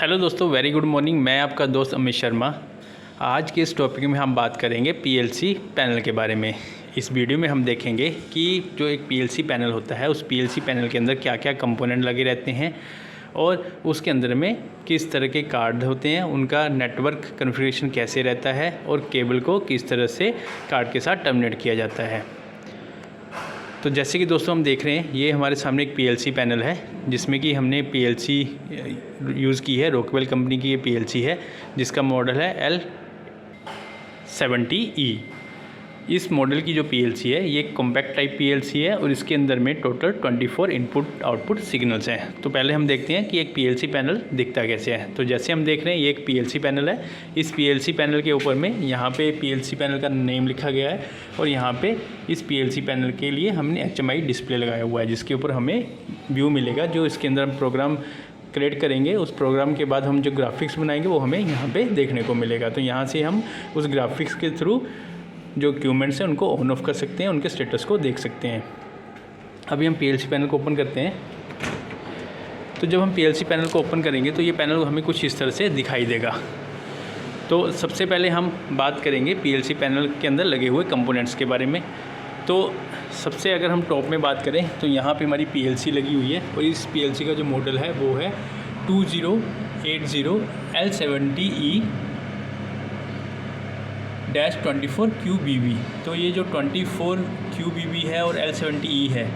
Hello दोस्तों, very good morning. मैं आपका दोस्त अमित शर्मा। आज के इस टॉपिक में हम बात करेंगे पीएलसी पैनल के बारे में। इस वीडियो में हम देखेंगे कि जो एक पीएलसी पैनल होता है, उस पीएलसी पैनल के अंदर क्या क्या कंपोनेंट लगे रहते हैं और उसके अंदर में किस तरह के कार्ड होते हैं, उनका नेटवर्क कॉन्फ़िगरेशन कैसे रहता है और केबल को किस तरह से कार्ड के साथ टर्मिनेट किया जाता है। तो जैसे कि दोस्तों हम देख रहे हैं, ये हमारे सामने एक पीएलसी पैनल है जिसमें कि हमने पीएलसी यूज़ की है। रॉकवेल कंपनी की ये पीएलसी है जिसका मॉडल है L70E। इस मॉडल की जो पीएलसी है ये कॉम्पैक्ट टाइप पीएलसी है और इसके अंदर में टोटल 24 इनपुट आउटपुट सिग्नल्स हैं। तो पहले हम देखते हैं कि एक पीएलसी पैनल दिखता कैसे है। तो जैसे हम देख रहे हैं, ये एक पीएलसी पैनल है। इस पीएलसी पैनल के ऊपर में यहाँ पे पीएलसी पैनल का नेम लिखा गया है और यहाँ पे इस पीएलसी पैनल के लिए हमने HMI डिस्प्ले लगाया हुआ है जिसके ऊपर हमें व्यू मिलेगा। जो इसके अंदर हम प्रोग्राम क्रिएट करेंगे, उस प्रोग्राम के बाद हम जो ग्राफिक्स बनाएंगे वो हमें यहाँ पे देखने को मिलेगा। तो यहाँ से हम उस ग्राफिक्स के थ्रू जो इक्विपमेंट्स हैं उनको ऑन ऑफ कर सकते हैं, उनके स्टेटस को देख सकते हैं। अभी हम पीएलसी पैनल को ओपन करते हैं। तो जब हम पीएलसी पैनल को ओपन करेंगे तो ये पैनल हमें कुछ इस तरह से दिखाई देगा। तो सबसे पहले हम बात करेंगे पीएलसी पैनल के अंदर लगे हुए कंपोनेंट्स के बारे में। तो सबसे अगर हम टॉप में बात करें तो यहाँ पे हमारी पीएलसी लगी हुई है और इस पीएलसी का जो मॉडल है वो है 2080L70E-24QBB। तो ये जो 24QBB है और L70E है,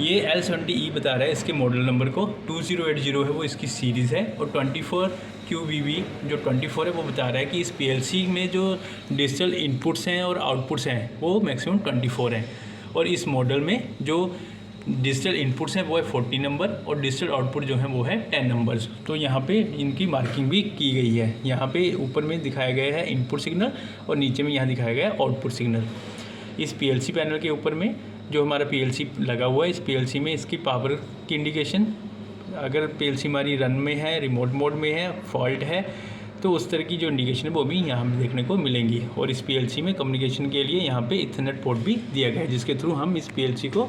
ये L70E बता रहा है इसके मॉडल नंबर को। 2080 है वो इसकी सीरीज़ है और 24QBB जो 24 है वो बता रहा है कि इस पीएलसी में जो डिजिटल इनपुट्स हैं और आउटपुट्स हैं वो मैक्सिमम 24 हैं और इस मॉडल में जो डिजिटल इनपुट्स हैं वो है 40 नंबर और डिजिटल आउटपुट जो है वो है 10 नंबर्स। तो यहाँ पे इनकी मार्किंग भी की गई है। यहाँ पे ऊपर में दिखाया गया है इनपुट सिग्नल और नीचे में यहाँ दिखाया गया है आउटपुट सिग्नल। इस पीएलसी पैनल के ऊपर में जो हमारा पीएलसी लगा हुआ है, इस पीएलसी में इसकी पावर की इंडिकेशन, अगर पीएलसी हमारी रन में है, रिमोट मोड में है, फॉल्ट है, तो उस तरह की जो इंडिकेशन है वो भी यहाँ पे देखने को मिलेंगी। और इस पीएलसी में कम्युनिकेशन के लिए यहाँ पे इथरनेट पोर्ट भी दिया गया है जिसके थ्रू हम इस पीएलसी को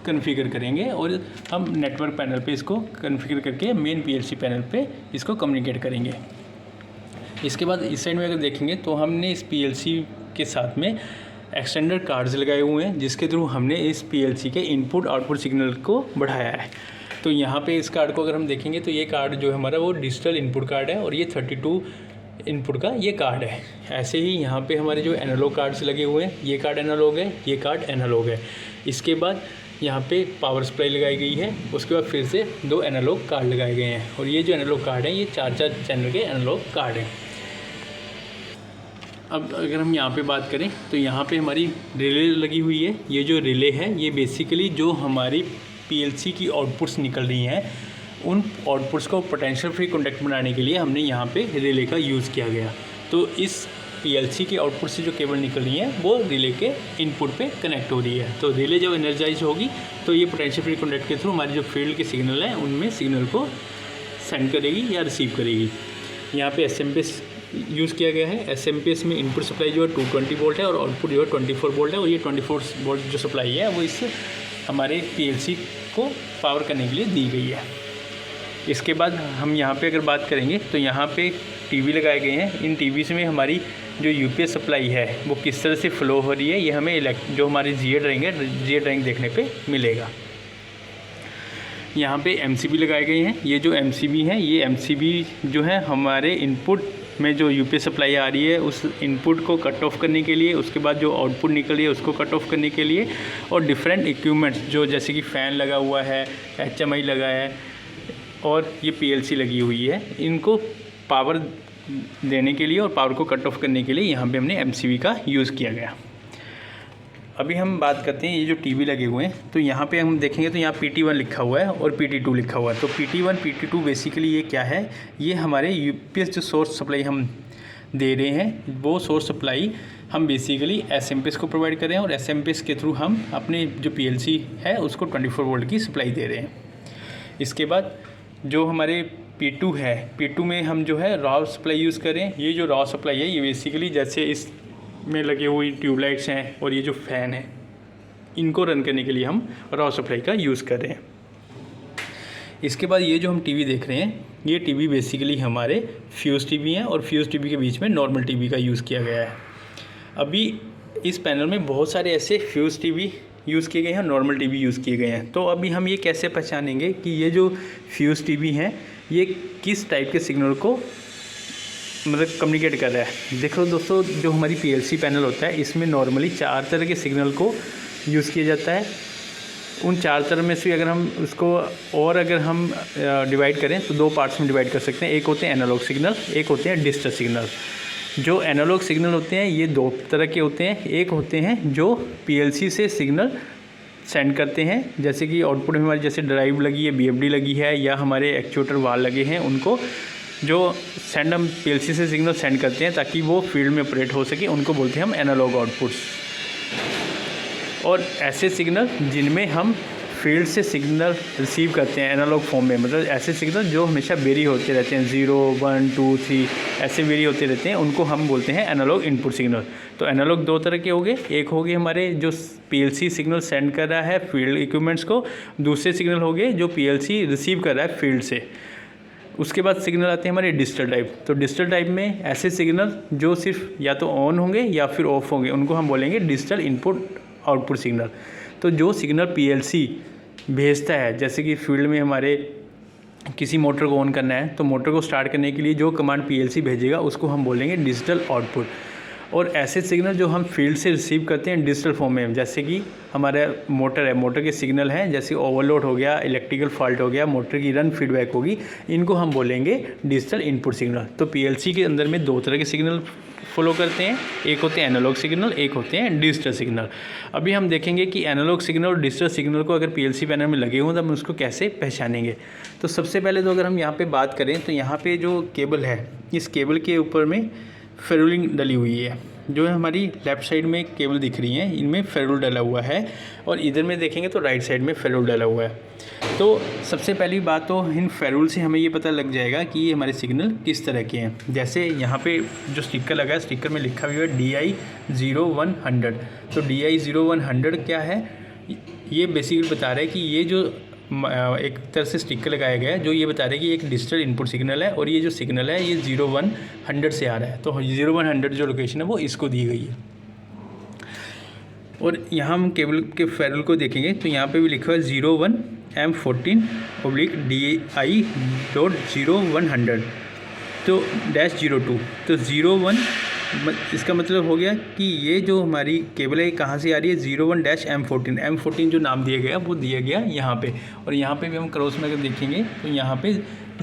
कॉन्फ़िगर करेंगे और हम नेटवर्क पैनल पे इसको कॉन्फ़िगर करके मेन पीएलसी पैनल पे इसको कम्युनिकेट करेंगे। इसके बाद इस साइड में अगर देखेंगे तो हमने इस पीएलसी के साथ में एक्सटेंडर कार्ड्स लगाए हुए हैं जिसके थ्रू हमने इस पीएलसी के इनपुट आउटपुट सिग्नल को बढ़ाया है। तो यहाँ पे इस कार्ड को अगर हम देखेंगे तो ये कार्ड जो है हमारा वो डिजिटल इनपुट कार्ड है और ये 32 इनपुट का ये कार्ड है। ऐसे ही यहाँ पे हमारे जो एनालॉग कार्ड्स लगे हुए हैं, ये कार्ड एनालॉग है, ये कार्ड एनालॉग है। इसके बाद यहाँ पे पावर सप्लाई लगाई गई है, उसके बाद फिर से 2 एनालॉग कार्ड लगाए गए हैं और ये जो एनालॉग कार्ड हैं ये 4 चैनल के एनालॉग कार्ड हैं। अब अगर हम यहाँ पे बात करें तो यहाँ पे हमारी रिले लगी हुई है। ये जो रिले है ये बेसिकली जो हमारी पीएलसी की आउटपुट्स निकल रही हैं, उन आउटपुट्स को पोटेंशियल फ्री कॉन्टैक्ट बनाने के लिए हमने यहाँ पे रिले का यूज़ किया गया। तो इस पीएलसी के आउटपुट से जो केबल निकल रही है वो रिले के इनपुट पे कनेक्ट हो रही है। तो रिले जब एनर्जाइज होगी तो ये पोटेंशियल फ्री कॉन्टैक्ट के थ्रू हमारी जो फील्ड के सिग्नल हैं उनमें सिग्नल को सेंड करेगी या रिसीव करेगी। यहाँ पे SMPS यूज़ किया गया है। SMPS में इनपुट सप्लाई जो है 220 वोल्ट है और आउटपुट जो है 24 वोल्ट है और ये 24 वोल्ट जो सप्लाई है वो इस हमारे पीएलसी को पावर करने के लिए दी गई है। इसके बाद हम यहाँ पे अगर बात करेंगे तो यहाँ पे टीवी लगाए गए हैं। इन टीवीज़ में हमारी जो यूपीएस सप्लाई है वो किस तरह से फ्लो हो रही है ये हमें जो हमारी GA ड्राइंग देखने पे मिलेगा। यहाँ पे MCB लगाए गए हैं। ये जो MCB है ये MCB जो है हमारे इनपुट में जो यूपीएस सप्लाई आ रही है उस इनपुट को कट ऑफ करने के लिए, उसके बाद जो आउटपुट निकल रही है उसको कट ऑफ करने के लिए, और डिफरेंट इक्विपमेंट्स जो जैसे कि फ़ैन लगा हुआ है, HMI लगा है और ये पीएलसी लगी हुई है, इनको पावर देने के लिए और पावर को कट ऑफ करने के लिए यहाँ पे हमने MCB का यूज़ किया गया। अभी हम बात करते हैं ये जो टीवी लगे हुए हैं, तो यहाँ पे हम देखेंगे तो यहाँ PT1 लिखा हुआ है और PT2 लिखा हुआ है। तो PT1 PT2 बेसिकली ये क्या है, ये हमारे यूपीएस जो सोर्स सप्लाई हम दे रहे हैं वो सोर्स सप्लाई हम बेसिकली SMPS को प्रोवाइड कर रहे हैं और SMPS के थ्रू हम अपने जो पीएलसी है उसको 24 वोल्ट की सप्लाई दे रहे हैं। इसके बाद जो हमारे P2 है, P2 में हम जो है रॉ सप्लाई यूज़ करें। ये जो रॉ सप्लाई है ये बेसिकली जैसे इस में लगे हुई ट्यूबलाइट्स हैं और ये जो फ़ैन है इनको रन करने के लिए हम रॉ सप्लाई का यूज़ कर रहे हैं। इसके बाद ये जो हम टीवी देख रहे हैं ये टीवी बेसिकली हमारे फ्यूज़ टीवी हैं और फ्यूज़ टीवी के बीच में नॉर्मल टीवी का यूज़ किया गया है। अभी इस पैनल में बहुत सारे ऐसे फ्यूज़ टीवी यूज़ किए गए हैं, नॉर्मल टीवी यूज़ किए गए हैं। तो अभी हम ये कैसे पहचानेंगे कि ये जो फ्यूज़ टीवी हैं ये किस टाइप के सिग्नल को मतलब कम्युनिकेट कर रहा है। देखो दोस्तों, जो हमारी पीएलसी पैनल होता है इसमें नॉर्मली 4 तरह के सिग्नल को यूज़ किया जाता है। उन 4 तरह में से अगर हम उसको और अगर हम डिवाइड करें तो 2 पार्ट्स में डिवाइड कर सकते हैं। एक होते हैं एनालॉग सिग्नल, एक होते हैं डिजिटल सिग्नल। जो एनालॉग सिग्नल होते हैं ये 2 तरह के होते हैं। एक होते हैं जो पीएलसी से सिग्नल सेंड करते हैं, जैसे कि आउटपुट में हमारी जैसे ड्राइव लगी है, बीएफडी लगी है या हमारे एक्चुएटर वाल लगे हैं, उनको जो सेंड हम पीएलसी से सिग्नल सेंड करते हैं ताकि वो फील्ड में ऑपरेट हो सके, उनको बोलते हैं हम एनालॉग आउटपुट्स। और ऐसे सिग्नल जिनमें हम फील्ड से सिग्नल रिसीव करते हैं एनालॉग फॉर्म में, मतलब ऐसे सिग्नल जो हमेशा वेरी होते रहते हैं, 0 1 2 3 ऐसे वेरी होते रहते हैं, उनको हम बोलते हैं एनालॉग इनपुट सिग्नल। तो एनालॉग 2 तरह के हो गए। एक हो गए हमारे जो पीएलसी सिग्नल सेंड कर रहा है फील्ड इक्विपमेंट्स को, दूसरे सिग्नल हो गए जो पीएलसी रिसीव कर रहा है फील्ड से। उसके बाद सिग्नल आते हैं हमारे डिजिटल टाइप। तो डिजिटल टाइप में ऐसे सिग्नल जो सिर्फ या तो ऑन होंगे या फिर ऑफ होंगे, उनको हम बोलेंगे डिजिटल इनपुट आउटपुट सिग्नल। तो जो सिग्नल पीएलसी भेजता है, जैसे कि फील्ड में हमारे किसी मोटर को ऑन करना है तो मोटर को स्टार्ट करने के लिए जो कमांड पीएलसी भेजेगा उसको हम बोलेंगे डिजिटल आउटपुट। और ऐसे सिग्नल जो हम फील्ड से रिसीव करते हैं डिजिटल फॉर्म में, जैसे कि हमारा मोटर है, मोटर के सिग्नल हैं, जैसे ओवरलोड हो गया, इलेक्ट्रिकल फॉल्ट हो गया, मोटर की रन फीडबैक होगी, इनको हम बोलेंगे डिजिटल इनपुट सिग्नल। तो पीएलसी के अंदर में 2 तरह के सिग्नल फॉलो करते हैं, एक होते हैं एनालॉग सिग्नल, एक होते हैं डिजिटल सिग्नल। अभी हम देखेंगे कि एनालॉग सिग्नल और डिजिटल सिग्नल को अगर पीएलसी पैनल में लगे हों तो हम उसको कैसे पहचानेंगे। तो सबसे पहले तो अगर हम यहाँ पे बात करें तो यहाँ पे जो केबल है, इस केबल के ऊपर में फेरुलिंग डली हुई है। जो हमारी लेफ़्ट साइड में केबल दिख रही हैं इनमें फेरुल डला हुआ है, और इधर में देखेंगे तो राइट साइड में फेरुल डला हुआ है। तो सबसे पहली बात तो इन फेरुल से हमें ये पता लग जाएगा कि ये हमारे सिग्नल किस तरह के हैं। जैसे यहाँ पे जो स्टिकर लगा है, स्टिकर में लिखा हुआ है DI0100। तो DI0100 क्या है, ये बेसिकली बता रहा है कि ये जो एक तरह से स्टिकर लगाया गया है जो ये बता रहा है कि एक डिजिटल इनपुट सिग्नल है और ये जो सिग्नल है ये 0100 से आ रहा है। तो 0100 जो लोकेशन है वो इसको दी गई है। और यहाँ हम केबल के फेरुल को देखेंगे तो यहाँ पे भी लिखा है 01M14/DI.0100 तो -02। तो 01 इसका मतलब हो गया कि ये जो हमारी केबल है कहाँ से आ रही है, 01-M14। M14 जो नाम दिया गया वो दिया गया यहाँ पे, और यहाँ पे भी हम क्रॉस में अगर देखेंगे तो यहाँ पे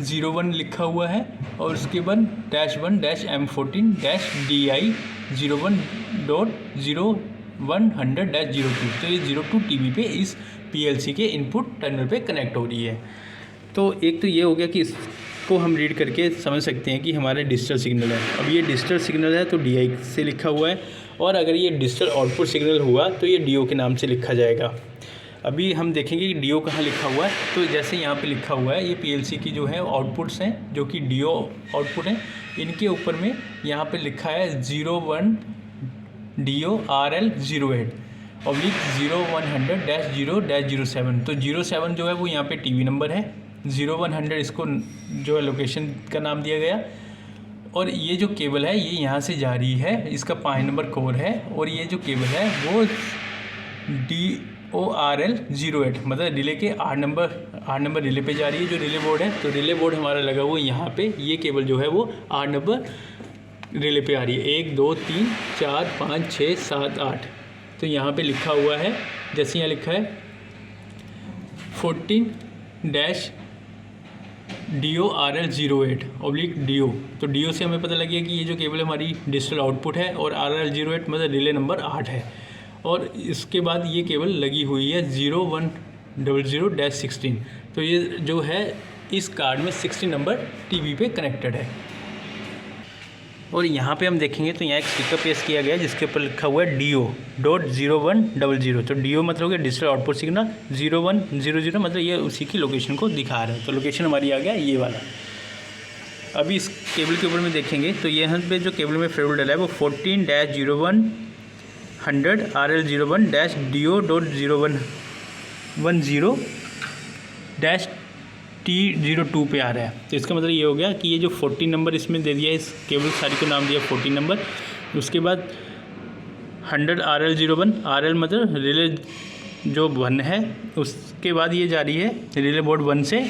01 लिखा हुआ है और उसके बाद -1-M14-DI01.0100-02। तो ये 02 टीवी पे इस पीएलसी के इनपुट टर्मिनल पे कनेक्ट हो रही है। तो एक तो ये हो गया कि इसको हम रीड करके समझ सकते हैं कि हमारा डिजिटल सिग्नल है। अब ये डिजिटल सिग्नल है तो DI से लिखा हुआ है, और अगर ये डिजिटल आउटपुट सिग्नल हुआ तो ये DO के नाम से लिखा जाएगा। अभी हम देखेंगे कि DO कहाँ लिखा हुआ है। तो जैसे यहाँ पे लिखा हुआ है, ये पीएलसी की जो है आउटपुट्स हैं जो कि DO आउटपुट हैं, इनके ऊपर में यहाँ पे लिखा है 01 DO RL08 ऑब्लिक 0100-0-07। तो 07 जो है वो यहाँ पे टीवी नंबर है, 0100 इसको जो है लोकेशन का नाम दिया गया। और ये जो केबल है ये यहाँ से जा रही है, इसका 5 नंबर कोर है, और ये जो केबल है वो DORL08 मतलब रिले के 8 नंबर रिले पे जा रही है, जो रिले बोर्ड है। तो रिले बोर्ड हमारा लगा हुआ यहाँ पे, ये केबल जो है वो 8 नंबर रिले पे आ रही है, 1 2 3 4 5 6 7 8। तो यहाँ पे लिखा हुआ है, जैसे यहाँ लिखा है 14-DORL08 ऑब्लिक DO। तो DO से हमें पता लग गया कि ये जो केबल हमारी डिजिटल आउटपुट है, और RL08 मतलब रिले नंबर 8 है। और इसके बाद ये केबल लगी हुई है 0100-16। तो ये जो है इस कार्ड में 16 नंबर टीवी पे कनेक्टेड है। और यहाँ पे हम देखेंगे तो यहाँ एक स्टिकर पेस्ट किया गया है जिसके ऊपर लिखा हुआ है DO.0100। तो DO मतलब हो गया डिजिटल आउटपुट सिग्नल, 0100 मतलब ये उसी की लोकेशन को दिखा रहा है। तो लोकेशन हमारी आ गया ये वाला। अभी इस केबल के ऊपर में देखेंगे तो यहाँ पे जो केबल में फेरुल डला है वो 14-0100 RL01-DO.0110 T02 पे आ रहा है। तो इसका मतलब ये हो गया कि ये जो 14 नंबर इसमें दे दिया है, इस केबल सारी को नाम दिया 14 नंबर। उसके बाद 100 RL01, RL मतलब रिले जो 1 है, उसके बाद ये जा रही है रिले बोर्ड 1 से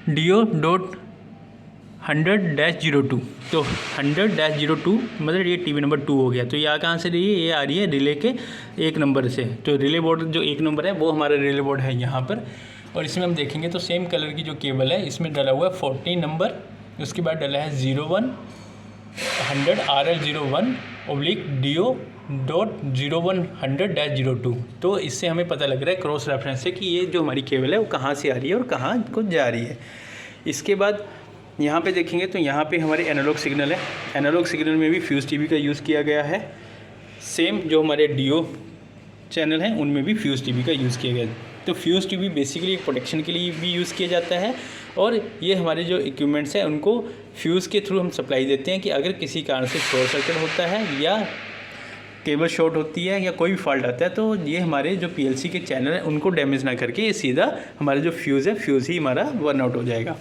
DO.100-02। तो 100-02 मतलब ये टीवी नंबर 2 हो गया। तो ये कहाँ से रही है? ये आ रही है रिले के 1 नंबर से। तो रिले बोर्ड जो 1 नंबर है वो हमारा रिले बोर्ड है यहाँ पर। और इसमें हम देखेंगे तो सेम कलर की जो केबल है इसमें डला हुआ है 14 नंबर, उसके बाद डला है 01 100 RL01/DO.01 तो इससे हमें पता लग रहा है क्रॉस रेफरेंस से कि ये जो हमारी केबल है वो कहाँ से आ रही है और कहाँ को जा रही है। इसके बाद यहाँ पे देखेंगे तो यहाँ पे हमारे एनालॉग सिग्नल है। एनालॉग सिग्नल में भी फ्यूज़ टीवी का यूज़ किया गया है। सेम जो हमारे DO चैनल हैं उनमें भी फ्यूज़ टीवी का यूज़ किया गया है। तो फ्यूज़ टीवी बेसिकली एक प्रोटेक्शन के लिए भी यूज़ किया जाता है। और ये हमारे जो इक्विपमेंट्स हैं उनको फ्यूज़ के थ्रू हम सप्लाई देते हैं कि अगर किसी कारण से शॉर्ट सर्किट होता है या केबल शॉर्ट होती है या कोई भी फॉल्ट आता है तो ये हमारे जो PLC के चैनल हैं उनको डैमेज ना करके ये सीधा हमारा जो फ्यूज़ है फ्यूज़ ही हमारा बर्न आउट हो जाएगा।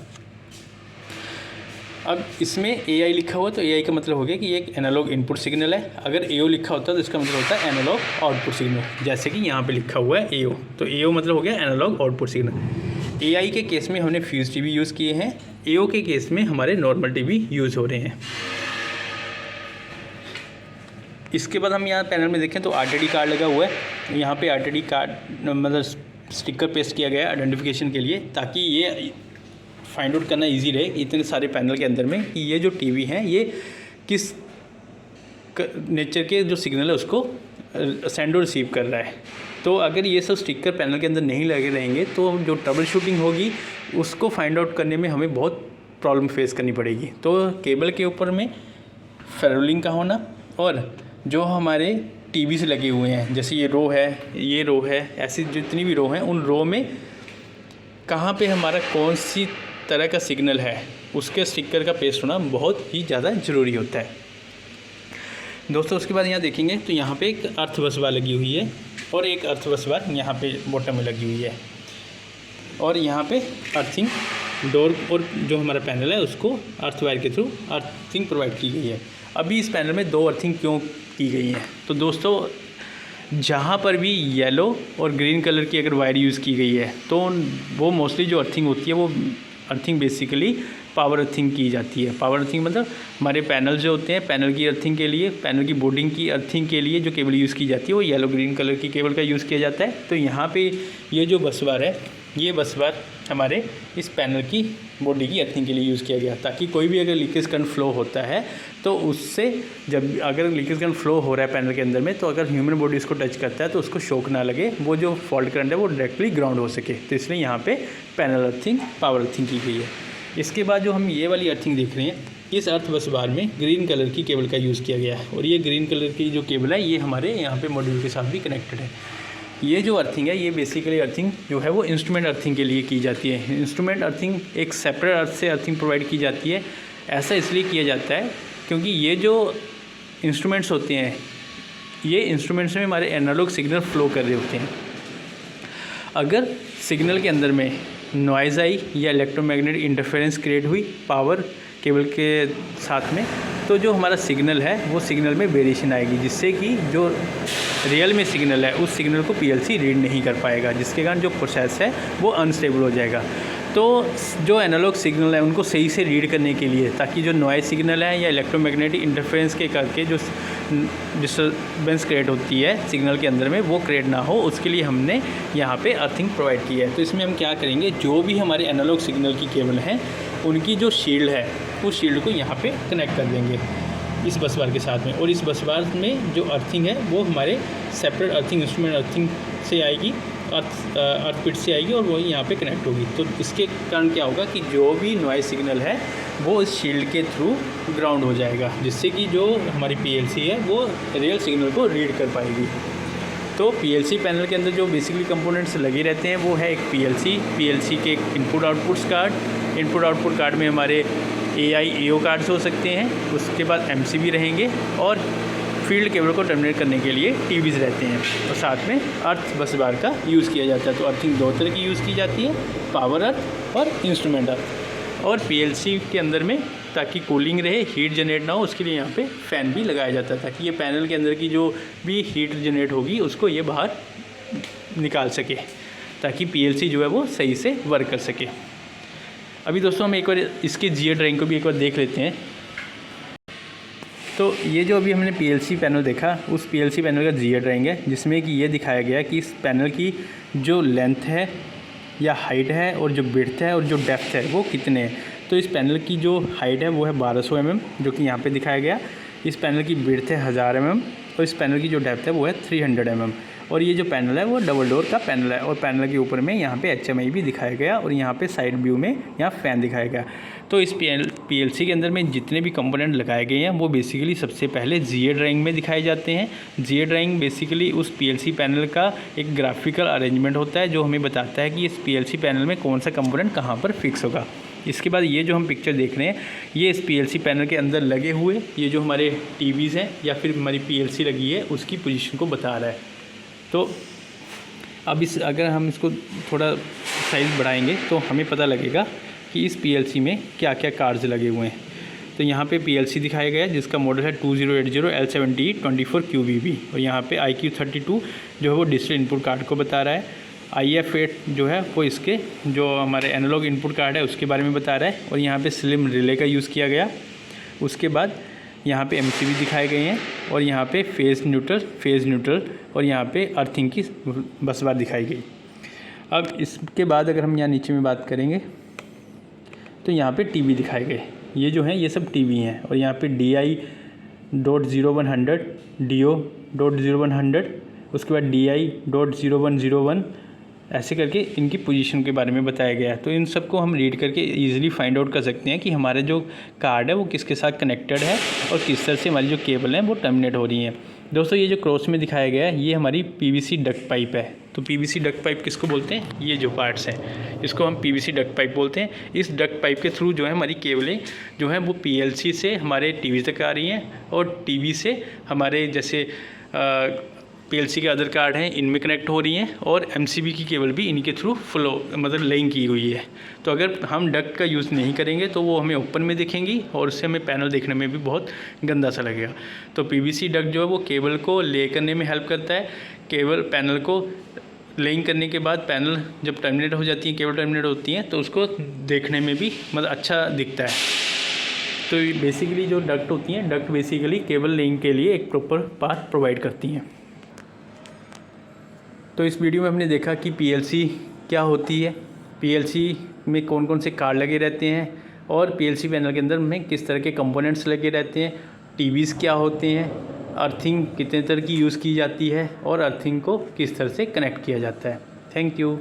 अब इसमें AI लिखा हुआ तो AI का मतलब हो गया कि ये एक एनालॉग इनपुट सिग्नल है। अगर AO लिखा होता तो इसका मतलब होता है एनालॉग आउटपुट सिग्नल, जैसे कि यहाँ पे लिखा हुआ है AO। तो AO मतलब हो गया एनालॉग आउटपुट सिग्नल। AI के केस में हमने फ्यूज़ टीवी यूज़ किए हैं, AO के केस में हमारे नॉर्मल टीवी यूज़ हो रहे हैं। इसके बाद हम यहाँ पैनल में देखें तो RTD कार्ड लगा हुआ है। यहाँ पे RTD कार्ड मतलब स्टिकर पेस्ट किया गया है आइडेंटिफिकेशन के लिए, ताकि ये फाइंड आउट करना इजी रहे इतने सारे पैनल के अंदर में कि ये जो टीवी है ये किस नेचर के जो सिग्नल है उसको सेंड और रिसीव कर रहा है। तो अगर ये सब स्टिकर पैनल के अंदर नहीं लगे रहेंगे तो जो ट्रबल शूटिंग होगी उसको फाइंड आउट करने में हमें बहुत प्रॉब्लम फेस करनी पड़ेगी। तो केबल के ऊपर में फेरोलिंग का होना और जो हमारे टीवी से लगे हुए हैं, जैसे ये रो है, ऐसी जितनी भी रो हैं उन रो में कहाँ पे हमारा कौन सी तरह का सिग्नल है उसके स्टिकर का पेस्ट होना बहुत ही ज़्यादा ज़रूरी होता है दोस्तों। उसके बाद यहाँ देखेंगे तो यहाँ पे एक अर्थ बस बार लगी हुई है और एक अर्थ बस बार यहाँ पे बॉटम में लगी हुई है और यहाँ पे अर्थिंग डोर और जो हमारा पैनल है उसको अर्थ वायर के थ्रू अर्थिंग प्रोवाइड की गई है। अभी इस पैनल में 2 अर्थिंग क्यों की गई हैं? तो दोस्तों जहाँ पर भी येलो और ग्रीन कलर की अगर वायर यूज़ की गई है तो वो मोस्टली जो अर्थिंग होती है वो अर्थिंग बेसिकली पावर अर्थिंग की जाती है। पावर अर्थिंग मतलब हमारे पैनल जो होते हैं, पैनल की अर्थिंग के लिए, पैनल की बोर्डिंग की अर्थिंग के लिए जो केबल यूज़ की जाती है वो येलो ग्रीन कलर की केबल का यूज़ किया जाता है। तो यहाँ पे ये जो बस बार है ये बस बार हमारे इस पैनल की बॉडी की अर्थिंग के लिए यूज़ किया गया, ताकि कोई भी अगर लीकेज करंट फ्लो होता है तो उससे जब अगर लीकेज करंट फ्लो हो रहा है पैनल के अंदर में तो अगर ह्यूमन बॉडी इसको टच करता है तो उसको शॉक ना लगे, वो जो फॉल्ट करंट है वो डायरेक्टली ग्राउंड हो सके। तो इसलिए यहाँ पे पैनल अर्थिंग पावर अर्थिंग की गई है। इसके बाद जो हम ये वाली अर्थिंग देख रहे हैं इस अर्थ बस बार में ग्रीन कलर की केबल का यूज़ किया गया है और ये ग्रीन कलर की जो केबल है ये हमारे यहाँ पे मॉड्यूल के साथ भी कनेक्टेड है। ये जो अर्थिंग है ये बेसिकली अर्थिंग जो है वो इंस्ट्रूमेंट अर्थिंग के लिए की जाती है। इंस्ट्रूमेंट अर्थिंग एक सेपरेट अर्थ से अर्थिंग प्रोवाइड की जाती है। ऐसा इसलिए किया जाता है क्योंकि ये जो इंस्ट्रूमेंट्स होते हैं ये इंस्ट्रूमेंट्स में हमारे एनालॉग सिग्नल फ्लो कर रहे होते हैं। अगर सिग्नल के अंदर में नॉइज़ आई या इलेक्ट्रोमैग्नेटिक इंटरफेरेंस क्रिएट हुई पावर केबल के साथ में तो जो हमारा सिग्नल है वो सिग्नल में वेरिएशन आएगी, जिससे कि जो रियल में सिग्नल है उस सिग्नल को PLC रीड नहीं कर पाएगा, जिसके कारण जो प्रोसेस है वो अनस्टेबल हो जाएगा। तो जो एनालॉग सिग्नल है उनको सही से रीड करने के लिए, ताकि जो नॉइज़ सिग्नल है या इलेक्ट्रोमैग्नेटिक इंटरफेरेंस के करके जो डिस्टर्बेंस क्रिएट होती है सिग्नल के अंदर में वो क्रिएट ना हो, उसके लिए हमने यहाँ पे अर्थिंग प्रोवाइड की है। तो इसमें हम क्या करेंगे, जो भी हमारे एनालॉग सिग्नल की केबल हैं उनकी जो शील्ड है उस शील्ड को यहाँ पे कनेक्ट कर देंगे इस बस बार के साथ में। और इस बस बार में जो अर्थिंग है वो हमारे सेपरेट अर्थिंग इंस्ट्रूमेंट अर्थिंग से आएगी, अर्थ पिट से आएगी और वही यहाँ पे कनेक्ट होगी। तो इसके कारण क्या होगा कि जो भी नॉइज़ सिग्नल है वो इस शील्ड के थ्रू ग्राउंड हो जाएगा, जिससे कि जो हमारी PLC है वो रियल सिग्नल को रीड कर पाएगी। तो PLC पैनल के अंदर जो बेसिकली कंपोनेंट्स लगे रहते हैं वो है एक PLC के एक इनपुट आउटपुट कार्ड में हमारे AI AO कार्ड्स हो सकते हैं, उसके बाद MCB रहेंगे और फील्ड केबल को टर्मिनेट करने के लिए टीवीज़ रहते हैं और साथ में अर्थ बस बार का यूज़ किया जाता है। तो अर्थिंग दो तरह की यूज़ की जाती है, पावर अर्थ और इंस्ट्रूमेंट अर्थ। और पीएलसी के अंदर में ताकि कूलिंग रहे, हीट जनरेट ना हो, उसके लिए यहाँ पे फ़ैन भी लगाया जाता है ताकि ये पैनल के अंदर की जो भी हीट जनरेट होगी उसको ये बाहर निकाल सके, ताकि पीएलसी जो है वो सही से वर्क कर सके। अभी दोस्तों हम एक बार इसके जीए ड्राइंग को भी एक बार देख लेते हैं। तो ये जो अभी हमने पीएलसी पैनल देखा, उस पीएलसी पैनल का जीए ड्राइंग है जिसमें कि ये दिखाया गया कि इस पैनल की जो लेंथ है या हाइट है और जो विड्थ है और जो डेप्थ है वो कितने हैं। तो इस पैनल की जो हाइट है वो है 1200 mm जो कि यहाँ पे दिखाया गया। इस पैनल की विड्थ है 1000 mm और इस पैनल की जो डेप्थ है वो है 300 mm। और ये जो पैनल है वो डबल डोर का पैनल है और पैनल के ऊपर में यहाँ पे HMI भी दिखाया गया और यहाँ पे साइड व्यू में यहाँ फ़ैन दिखाया गया। तो इस पीएलसी के अंदर में जितने भी कंपोनेंट लगाए गए हैं वो बेसिकली सबसे पहले जीए ड्राइंग में दिखाए जाते हैं। जीए ड्राइंग बेसिकली उस पीएलसी पैनल का एक ग्राफिकल अरेंजमेंट होता है जो हमें बताता है कि इस पीएलसी पैनल में कौन सा कंपोनेंट कहाँ पर फिक्स होगा। इसके बाद ये जो हम पिक्चर देख रहे हैं ये इस पीएलसी पैनल के अंदर लगे हुए ये जो हमारे टीवीज़ हैं या फिर हमारी पीएलसी लगी है उसकी पोजीशन को बता रहा है। तो अब अगर हम इसको थोड़ा साइज़ बढ़ाएंगे तो हमें पता लगेगा कि इस पीएलसी में क्या क्या कार्ड्स लगे हुए हैं। तो यहाँ पे पीएलसी दिखाया गया है जिसका मॉडल है 2080 L70E 24QVB और यहाँ पे IQ32 जो है वो डिजिटल इनपुट कार्ड को बता रहा है। IF8 जो है वो इसके जो हमारे एनालॉग इनपुट कार्ड है उसके बारे में बता रहा है और यहाँ पे स्लिम रिले का यूज़ किया गया। उसके बाद यहाँ पे MCB दिखाए गए हैं और यहाँ पे फेज़ न्यूट्रल और यहाँ पे अर्थिंग की बस बार दिखाई गई। अब इसके बाद अगर हम यहाँ नीचे में बात करेंगे तो यहाँ पे टीवी दिखाए गए। ये जो हैं ये सब टीवी हैं और यहाँ पे DI.0100 DO.0100 उसके बाद DI.0101 ऐसे करके इनकी पोजीशन के बारे में बताया गया है। तो इन सब को हम रीड करके इजीली फाइंड आउट कर सकते हैं कि हमारा जो कार्ड है वो किसके साथ कनेक्टेड है और किस तरह से हमारी जो केबल है वो टर्मिनेट हो रही है। दोस्तों ये जो क्रॉस में दिखाया गया है ये हमारी PVC डक्ट पाइप है। तो PVC डक्ट पाइप किसको बोलते हैं, ये जो पार्ट्स हैं इसको हम PVC डक्ट पाइप बोलते हैं। इस डक्ट पाइप के थ्रू जो है हमारी केबलें जो हैं वो PLC से हमारे टीवी तक आ रही हैं और टीवी से हमारे जैसे पीएलसी के अदर कार्ड हैं इनमें कनेक्ट हो रही हैं और MCB की केबल भी इनके थ्रू फ्लो मतलब लिंक की हुई है। तो अगर हम डक्ट का यूज़ नहीं करेंगे तो वो हमें ओपन में दिखेंगी और उससे हमें पैनल देखने में भी बहुत गंदा सा लगेगा। तो PVC डक्ट जो है वो केबल को ले करने में हेल्प करता है। केबल पैनल को लेइंग करने के बाद पैनल जब टर्मिनेट हो जाती है, केबल टर्मिनेट होती हैं तो उसको देखने में भी मतलब अच्छा दिखता है। तो बेसिकली जो डक्ट होती हैं, डक्ट बेसिकली केबल लेइंग के लिए एक प्रॉपर पाथ प्रोवाइड करती हैं। तो इस वीडियो में हमने देखा कि पीएलसी क्या होती है, पीएलसी में कौन कौन से कार्ड लगे रहते हैं और पीएलसी पैनल के अंदर में किस तरह के कंपोनेंट्स लगे रहते हैं, टीवीज़ क्या होते हैं, अर्थिंग कितने तरह की यूज़ की जाती है और अर्थिंग को किस तरह से कनेक्ट किया जाता है। Thank you.